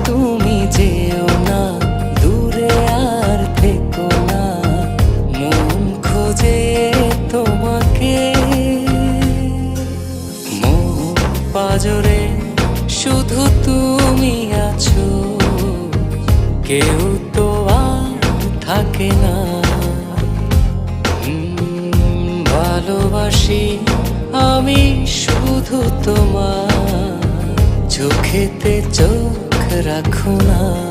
তুমি যেও না, দূরে আর থেকো না, মন খোঁজে তোমাকে। মন পাজরে শুধু তুমি আছো, কেউ তো আর থাকে না। ভালোবাসি আমি শুধু তোমার, চোখেতে চোখ রাখো না।